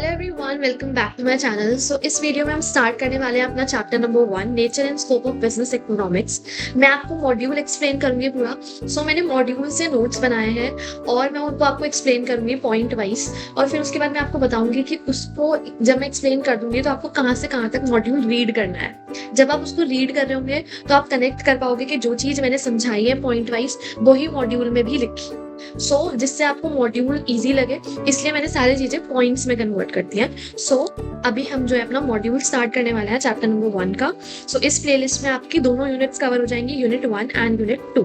Hello everyone, welcome back to my channel. इस video में हम स्टार्ट करने वाले हैं अपना chapter number 1, nature and scope of business economics. मैं आपको मॉड्यूल एक्सप्लेन करूंगी पूरा। मैंने मॉड्यूल से नोट्स बनाए हैं और मैं उनको आपको एक्सप्लेन करूंगी पॉइंट वाइज, और फिर उसके बाद मैं आपको बताऊंगी कि उसको जब मैं एक्सप्लेन कर दूंगी तो आपको कहाँ से कहाँ तक मॉड्यूल रीड करना है। जब आप उसको रीड कर रहे होंगे तो आप कनेक्ट कर पाओगे कि जो चीज मैंने समझाई है पॉइंट वाइज वही मॉड्यूल में भी लिखी, जिससे आपको मॉड्यूल इजी लगे, इसलिए मैंने सारी चीजें पॉइंट्स में कन्वर्ट कर दी है। अभी हम जो है अपना मॉड्यूल स्टार्ट करने वाला है चैप्टर नंबर 1 का। इस प्लेलिस्ट में आपकी दोनों यूनिट्स कवर हो जाएंगी, unit 1 and unit 2।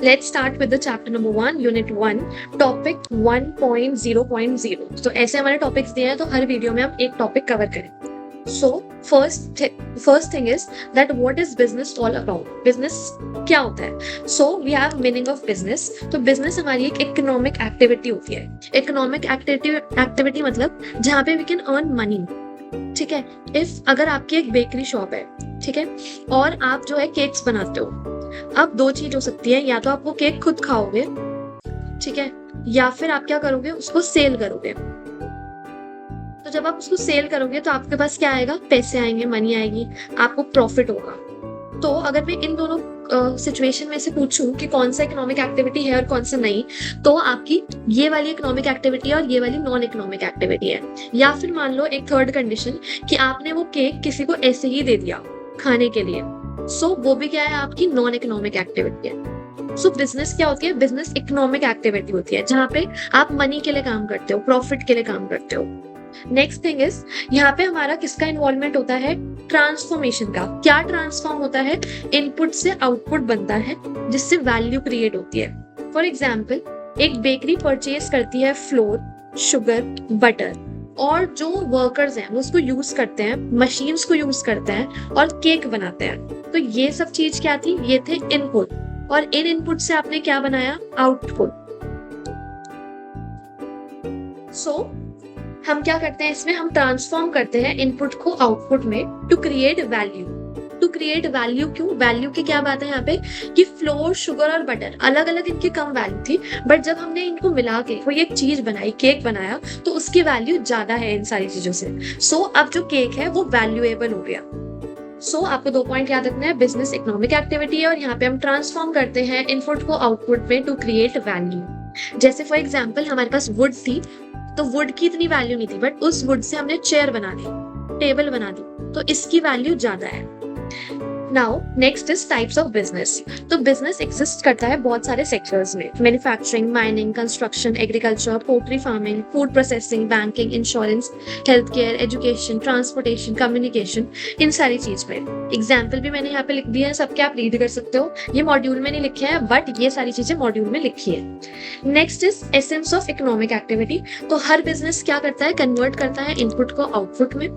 Let's start with the chapter number 1, unit 1, topic 1.0.0। ऐसे हमारे टॉपिक्स दिए हैं तो हर वीडियो में हम एक टॉपिक कवर करें। first thing is that what is business all about? Business क्या होता है? We have meaning of business। तो business हमारी एक economic activity होती है। economic activity मतलब जहाँ पे we can earn money, ठीक है। अगर आपकी एक बेकरी शॉप है, ठीक है, और आप जो है केक्स बनाते हो, अब दो चीज हो सकती है, या तो आप वो केक खुद खाओगे, ठीक है, या फिर आप क्या करोगे, उसको सेल करोगे। तो जब आप उसको सेल करोगे तो आपके पास क्या आएगा, पैसे आएंगे, मनी आएगी, आपको प्रॉफिट होगा। तो अगर मैं इन दोनों सिचुएशन में से पूछूं कि कौन सा इकोनॉमिक एक्टिविटी है और कौन सा नहीं, तो आपकी ये वाली इकोनॉमिक एक्टिविटी है और ये वाली नॉन इकोनॉमिक एक्टिविटी है। या फिर मान लो एक थर्ड कंडीशन कि आपने वो केक किसी को ऐसे ही दे दिया खाने के लिए, वो भी क्या है, आपकी नॉन इकोनॉमिक एक्टिविटी है। बिजनेस क्या होती है, बिजनेस इकोनॉमिक एक्टिविटी होती है जहाँ पे आप मनी के लिए काम करते हो, प्रॉफिट के लिए काम करते हो। नेक्स्ट थिंग इज, यहाँ पे हमारा किसका इन्वॉल्वमेंट होता है, ट्रांसफॉर्मेशन का। क्या ट्रांसफॉर्म होता है, इनपुट से आउटपुट बनता है जिससे वैल्यू क्रिएट होती है। फॉर एग्जाम्पल, एक बेकरी परचेज करती है फ्लोर, शुगर, बटर, और जो वर्कर्स हैं वो उसको यूज करते हैं, मशीन्स को यूज करते हैं और केक बनाते हैं। तो ये सब चीज क्या थी, ये थे इनपुट, और इन इनपुट से आपने क्या बनाया, आउटपुट। हम क्या करते हैं इसमें, हम ट्रांसफॉर्म करते हैं इनपुट को आउटपुट में to create value. To create value क्यों, वैल्यू की क्या बात है यहाँ पे कि फ्लोर, शुगर और बटर अलग अलग इनकी कम वैल्यू थी, बट जब हमने इनको मिला के कोई एक चीज बनाई, केक बनाया, तो उसकी वैल्यू ज्यादा है इन सारी चीजों से। अब जो केक है वो वैल्यूएबल हो गया। आपको 2 पॉइंट याद रखना है, बिजनेस इकोनॉमिक एक्टिविटी है और यहाँ पे हम ट्रांसफॉर्म करते हैं इनपुट को आउटपुट में टू क्रिएट वैल्यू। जैसे फॉर एग्जाम्पल हमारे पास वुड थी, तो वुड की इतनी वैल्यू नहीं थी, बट उस वुड से हमने चेयर बना दी, टेबल बना दी, तो इसकी वैल्यू ज्यादा है। Now next is types of business. तो बिजनेस एग्जिस्ट करता है बहुत सारे सेक्टर्स में, manufacturing, mining, construction, agriculture, poultry farming, food processing, banking, insurance, health care, education, transportation, communication, इन सारी चीज में। एग्जाम्पल भी मैंने यहाँ पे लिख दिया है, सबके आप रीड कर सकते हो। ये मॉड्यूल में नहीं लिखे हैं, बट ये सारी चीजें मॉड्यूल में लिखी है। Next is essence of economic activity. तो हर बिजनेस क्या करता है, कन्वर्ट करता है इनपुट को आउटपुट में।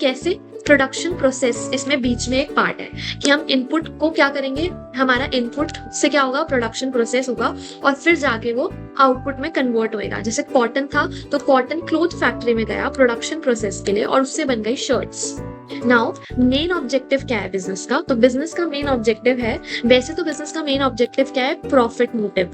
कैसे, प्रोडक्शन प्रोसेस इसमें बीच में एक पार्ट है कि हम इनपुट को क्या करेंगे, हमारा इनपुट से क्या होगा, प्रोडक्शन प्रोसेस होगा, और फिर जाके वो आउटपुट में कन्वर्ट होएगा। जैसे कॉटन था तो कॉटन क्लोथ फैक्ट्री में गया प्रोडक्शन प्रोसेस के लिए और उससे बन गई शर्ट्स। नाउ मेन ऑब्जेक्टिव क्या है बिजनेस का, तो बिजनेस का मेन ऑब्जेक्टिव है, वैसे तो बिजनेस का मेन ऑब्जेक्टिव क्या है, प्रॉफिट मोटिव,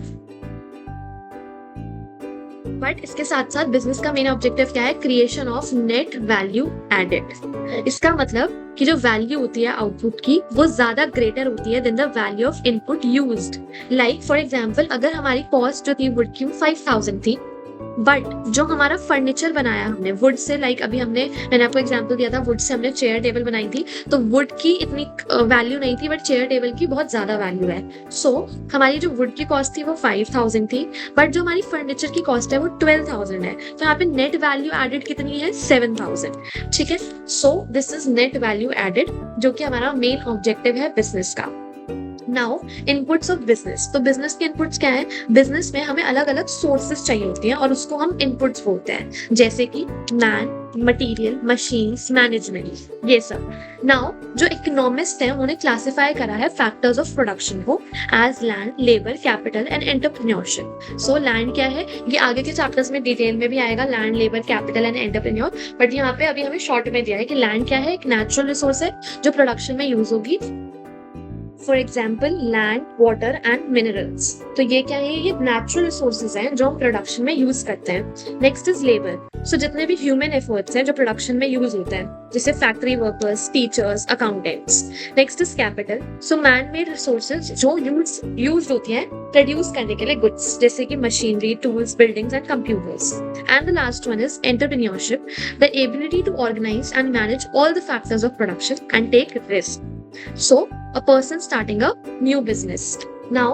बट इसके साथ साथ बिजनेस का मेन ऑब्जेक्टिव क्या है, creation of net value added. इसका मतलब कि जो वैल्यू होती है आउटपुट की वो ज्यादा ग्रेटर होती है then the value of input used. Like for example, अगर हमारी कॉस्ट जो थी वुड की 5000 थी, बट जो हमारा फर्नीचर बनाया हमने वुड से, लाइक अभी मैंने आपको एग्जांपल दिया था, वुड से हमने चेयर टेबल बनाई थी, तो वुड की इतनी वैल्यू नहीं थी, बट चेयर टेबल की बहुत ज्यादा वैल्यू है। हमारी जो वुड की कॉस्ट थी वो 5000 थी, बट जो हमारी फर्नीचर की कॉस्ट है वो 12000 है। तो यहाँ पे नेट वैल्यू एडेड कितनी है, 7000, ठीक है। This is net value added, जो कि हमारा मेन ऑब्जेक्टिव है बिजनेस का। Now inputs of business. तो बिजनेस के इनपुट्स क्या है, बिजनेस में हमें अलग अलग सोर्सेस चाहिए होती हैं और उसको हम इनपुट्स बोलते हैं, जैसे कि मैन, मटेरियल, मशीन्स, मैनेजमेंट, ये सब। नाउ जो इकोनॉमिस्ट हैं उन्होंने क्लासिफाई करा है फैक्टर्स ऑफ प्रोडक्शन को as land, labour, capital and entrepreneurship. Land क्या है, ये आगे के चैप्टर्स में डिटेल में भी आएगा, land, labour, capital and entrepreneur, but यहाँ पे अभी हमें शॉर्ट में दिया है कि लैंड क्या है, एक नेचुरल रिसोर्स है जो प्रोडक्शन में यूज होगी, for example land, water and minerals. तो ये क्या है, ये नेचुरल रिसोर्सेज हैं जो हम प्रोडक्शन में यूज करते हैं। Next is labour. सो जितने भी ह्यूमन एफर्ट्स हैं जो प्रोडक्शन में यूज होते हैं, जैसे factory workers, teachers, accountants. Next is capital. So man made resources जो यूज होती हैं प्रोड्यूस करने के लिए गुड्स, जैसे कि machinery, tools, buildings and computers. And the last one is entrepreneurship, the ability to organise and manage all the factors of production and take risk. So, a person starting a new business. Now,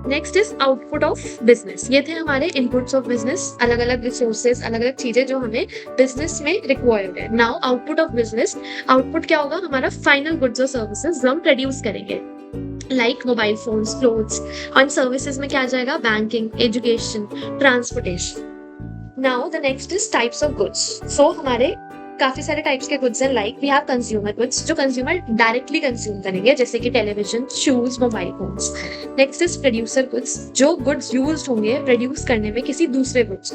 next is output of business. ये थे हमारे inputs of business, अलग अलग resources, अलग अलग चीजें जो हमें business में required है। Now, output of business, output क्या होगा, हमारा final goods और services जो हम produce करेंगे, like mobile phones, clothes, और services में क्या आ जाएगा, banking, education, transportation. Now, the next is types of goods. So, हमारे काफी सारे टाइप्स के गुड्स हैं, like we have consumer goods जो कंज्यूमर डायरेक्टली कंज्यूम करेंगे, जैसे कि television, shoes, mobile phones. Next is producer goods, जो गुड्स यूज्ड होंगे प्रोड्यूस करने में किसी दूसरे गुड्स,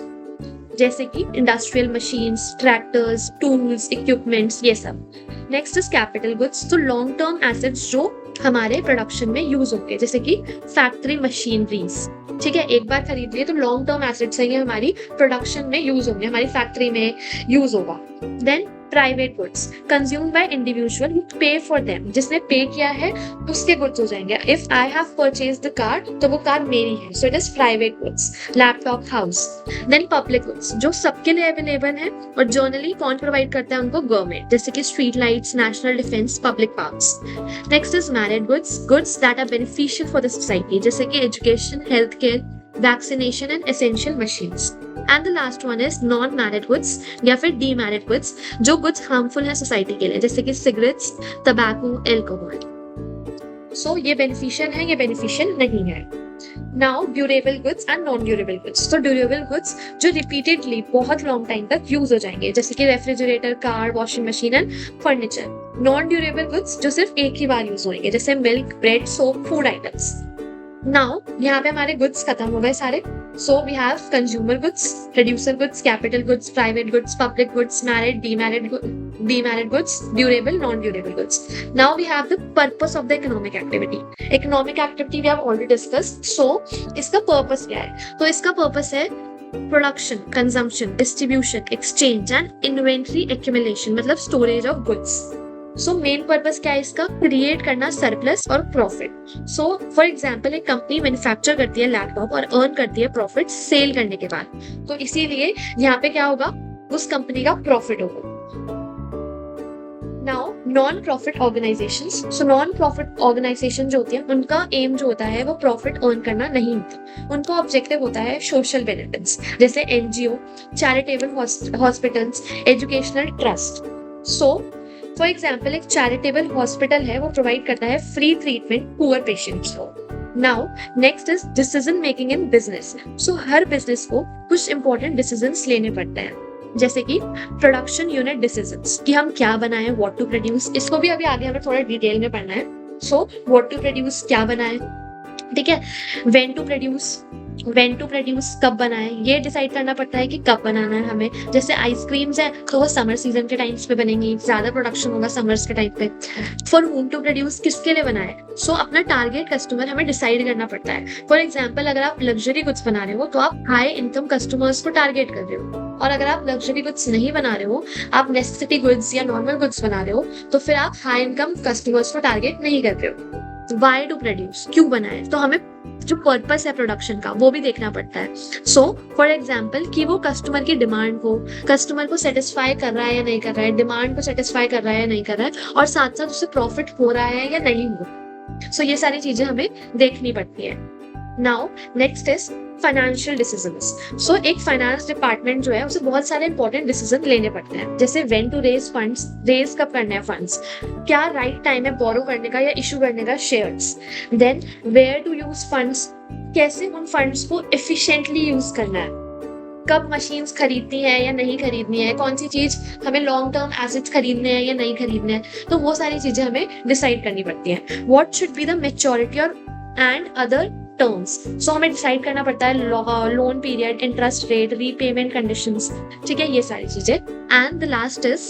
जैसे कि industrial machines, tractors, tools, equipments, ये सब। नेक्स्ट इज कैपिटल गुड्स, तो लॉन्ग टर्म एसेट्स जो हमारे प्रोडक्शन में यूज होंगे, जैसे कि फैक्ट्री मशीनरीज। ठीक है, एक बार खरीद लिए तो लॉन्ग टर्म एसेट्स है, ये हमारी प्रोडक्शन में यूज होंगे, हमारी फैक्ट्री में यूज होगा। Then private goods consume by individual who pay for them, जिसने पे किया है उसके गुड्स हो जाएंगे। If I have purchase the car, तो वो कार मेरी है, so it is private goods. Laptop, house. Then public goods जो सबके लिए अवेलेबल है और जनरली कौन प्रोवाइड करता है उनको, गवर्नमेंट, जैसे कि street lights, national defence, public parks. Next is merit goods, goods that are beneficial for the society, जैसे कि education, health care, vaccination and essential machines. And the last one is non merit goods या फिर demerit goods, जो goods harmful है society के लिए, जैसे कि सिगरेट्स, तंबाकू, एल्कोहल। सो ये बेनिफिशियल है, ये बेनिफिशियल नहीं है। Now durable goods and non durable goods. तो ड्यूरेबल गुड्स जो रिपीटेडली बहुत लॉन्ग टाइम तक यूज हो जाएंगे, जैसे कि refrigerator, car, washing machine and furniture. Non durable goods जो सिर्फ एक ही बार यूज होंगे, जैसे milk, bread, soap, food items. Now यहाँ पे हमारे गुड्स खत्म हो गए सारे। So we have consumer goods, producer goods, capital goods, private goods, public goods, married, डीमैरिड goods, durable, non durable goods. Now we have the purpose of the economic activity. Economic activity we have already discussed. So इसका purpose क्या है, तो इसका purpose है production, consumption, distribution, exchange and inventory accumulation, मतलब storage of goods. So main purpose क्या है इसका, क्रिएट करना सरप्लस और प्रॉफिट। सो फॉर एग्जांपल एक कंपनी मैन्युफैक्चर करती है लैपटॉप और अर्न करती है प्रॉफिट सेल करने के बाद, तो इसीलिए यहाँ पे क्या होगा, उस कंपनी का प्रॉफिट होगा। Now non profit organisations. So non profit organisation जो होती है उनका एम जो होता है वो प्रॉफिट अर्न करना नहीं होता, उनका ऑब्जेक्टिव होता है सोशल बेनिफिट्स, जैसे NGO, charitable hospitals, educational trust. So for example एक चैरिटेबल हॉस्पिटल है, वो प्रोवाइड करता है फ्री ट्रीटमेंट पुअर पेशेंट्स को। Now next is decision making in business. So her business को कुछ इंपॉर्टेंट डिसीजंस लेने पड़ते हैं, जैसे कि प्रोडक्शन यूनिट डिसीजंस, कि हम क्या बनाएं, व्हाट टू प्रोड्यूस। इसको भी अभी आगे हमें थोड़ा डिटेल में पढ़ना है। सो व्हाट टू प्रोड्यूस, क्या बनाएं, ठीक है। व्हेन टू प्रोड्यूस, कब बनाए, ये डिसाइड करना पड़ता है कि कब बनाना है हमें। जैसे आइसक्रीम्स है तो वो समर सीजन के टाइम्स पे बनेंगी, ज्यादा प्रोडक्शन होगा समर्स के टाइम पे। फॉर होम टू प्रोड्यूस, किसके लिए बनाए, सो अपना टारगेट कस्टमर हमें डिसाइड करना पड़ता है। फॉर एग्जाम्पल अगर आप लग्जरी गुड्स बना रहे हो तो आप हाई इनकम कस्टमर्स को टारगेट कर रहे हो, और अगर आप लग्जरी गुड्स नहीं बना रहे हो, आप नेसेसिटी गुड्स या नॉर्मल गुड्स बना रहे हो, तो फिर आप हाई इनकम कस्टमर्स को टारगेट नहीं कर रहे हो। वाई टू प्रोड्यूस, क्यों बनाए, तो हमें जो पर्पस है प्रोडक्शन का वो भी देखना पड़ता है। सो फॉर एग्जाम्पल कि वो कस्टमर की डिमांड को, कस्टमर को सेटिस्फाई कर रहा है या नहीं कर रहा है, डिमांड को सेटिस्फाई कर रहा है या नहीं कर रहा है, और साथ साथ उससे प्रॉफिट हो रहा है या नहीं हो रहा। सो ये सारी चीजें हमें देखनी पड़ती है। Now next is financial decisions. So एक फाइनेंस डिपार्टमेंट जो है उसे बहुत सारे इंपॉर्टेंट डिसीजन लेने पड़ते हैं, जैसे when to raise funds, raise कब करना है फंड्स, क्या राइट टाइम है बोरो करने का या इशू करने का shares. Then where to use funds, कैसे उन फंड्स को एफिशिएंटली यूज करना है, कब मशीन्स खरीदनी है या नहीं खरीदनी है, कौन सी चीज हमें लॉन्ग टर्म एसेट्स खरीदने हैं या नहीं खरीदने हैं, तो वो सारी चीजें हमें डिसाइड करनी पड़ती है। What should be the maturity और एंड अदर टर्म्स। सो हमें डिसाइड करना पड़ता है loan period, interest rate, repayment conditions, ठीक है, ये सारी चीजें। And the last is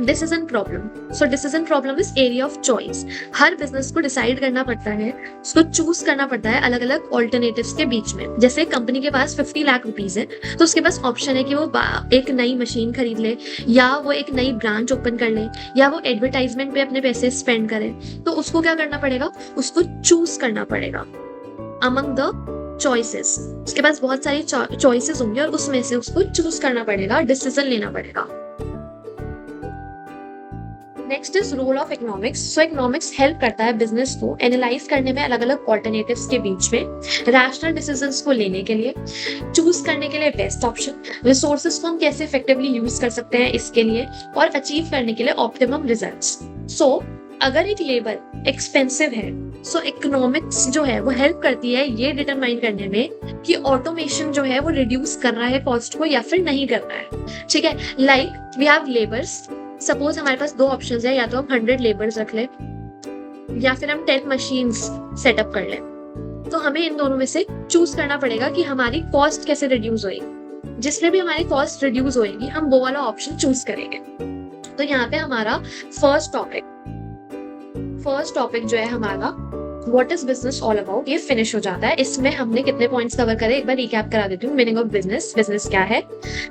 decision problem. So decision problem is area of choice. Her business को डिसाइड करना पड़ता है, उसको चूज करना पड़ता है अलग अलग ऑल्टरनेटिव्स के बीच में। जैसे कंपनी के पास 50 लाख रुपीज है, तो उसके पास ऑप्शन है कि वो एक नई मशीन खरीद ले, या वो एक नई ब्रांच ओपन कर ले, या वो एडवर्टाइजमेंट पे अपने पैसे स्पेंड करे। तो उसको क्या करना पड़ेगा, उसको चूज करना पड़ेगा अमंग द चॉइसेस। उसके पास बहुत सारी चॉइसेस होंगी और उसमें से उसको चूज करना पड़ेगा, डिसीजन लेना पड़ेगा। Next is role of economics. So economics help करता है बिजनेस को एनालाइज करने में अलग अलग ऑल्टरनेटिव्स के बीच में, रैशनल डिसीजंस को लेने के लिए, चूज करने के लिए बेस्ट ऑप्शन, रिसोर्सेज को हम कैसे इफेक्टिवली यूज कर सकते हैं इसके लिए, और अचीव करने के लिए ऑप्टिमम रिजल्ट्स। सो अगर एक लेबर एक्सपेंसिव है, सो इकोनॉमिक्स जो है वो हेल्प करती है ये डिटरमाइन करने में कि ऑटोमेशन जो है वो रिड्यूस कर रहा है कॉस्ट को या फिर नहीं कर रहा है। ठीक है, like we have labours. Suppose हमारे पास दो ऑप्शंस है, या तो हम 100 लेबर्स रख ले या फिर हम 10 मशीन्स सेटअप कर ले। तो हमें इन दोनों में से चूज करना पड़ेगा कि हमारी कॉस्ट कैसे रिड्यूस होएगी। जिसमें भी हमारी कॉस्ट रिड्यूस होएगी हम वो वाला ऑप्शन चूज करेंगे। तो यहाँ पे हमारा फर्स्ट टॉपिक जो है हमारा what is business all about, ये फिनिश हो जाता है। इसमें हमने कितने पॉइंट्स कवर करे एक बार रिकैप करा देती हूँ। मीनिंग ऑफ बिजनेस, बिजनेस क्या है,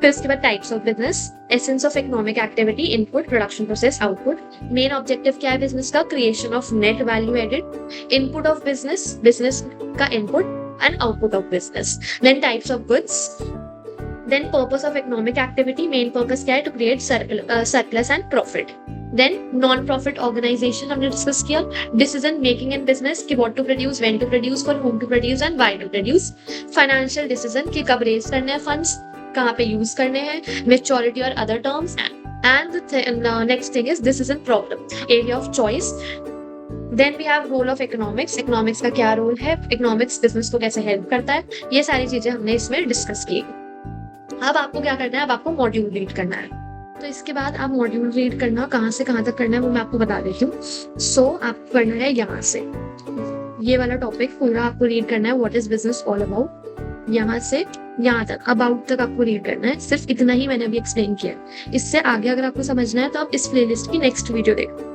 फिर उसके बाद types of business, essence of economic activity, input, production process, output, main objective क्या है बिजनेस का, creation of net value added, input of business, business का input and output of business, then types of goods, then purpose of economic activity, main purpose क्या है, to create surplus and profit, then non profit organisation हमने discuss किया, decision making in business कि what to produce, when to produce, for whom to produce and why to produce, financial decision कि कब raise करने हैं funds, कहाँ पे use करने हैं, मैच्योरिटी और other terms, and next thing is decision problem, area of choice. Then we have role of economics, economics का क्या रोल है, इकोनॉमिक्स बिजनेस को कैसे हेल्प करता है, ये सारी चीजें हमने इसमें डिस्कस की। अब आपको क्या करना है, अब आपको मॉड्यूल रीड करना है। तो इसके बाद आप मॉड्यूल रीड करना कहाँ से कहाँ तक करना है वो मैं आपको बता देती हूँ। सो आपको करना है यहाँ से, ये वाला टॉपिक पूरा आपको रीड करना है, what is business all about, यहाँ से यहाँ तक, अबाउट तक आपको रीड करना है। सिर्फ इतना ही मैंने अभी एक्सप्लेन किया। इससे आगे अगर आपको समझना है तो आप इस प्लेलिस्ट की नेक्स्ट वीडियो देखो।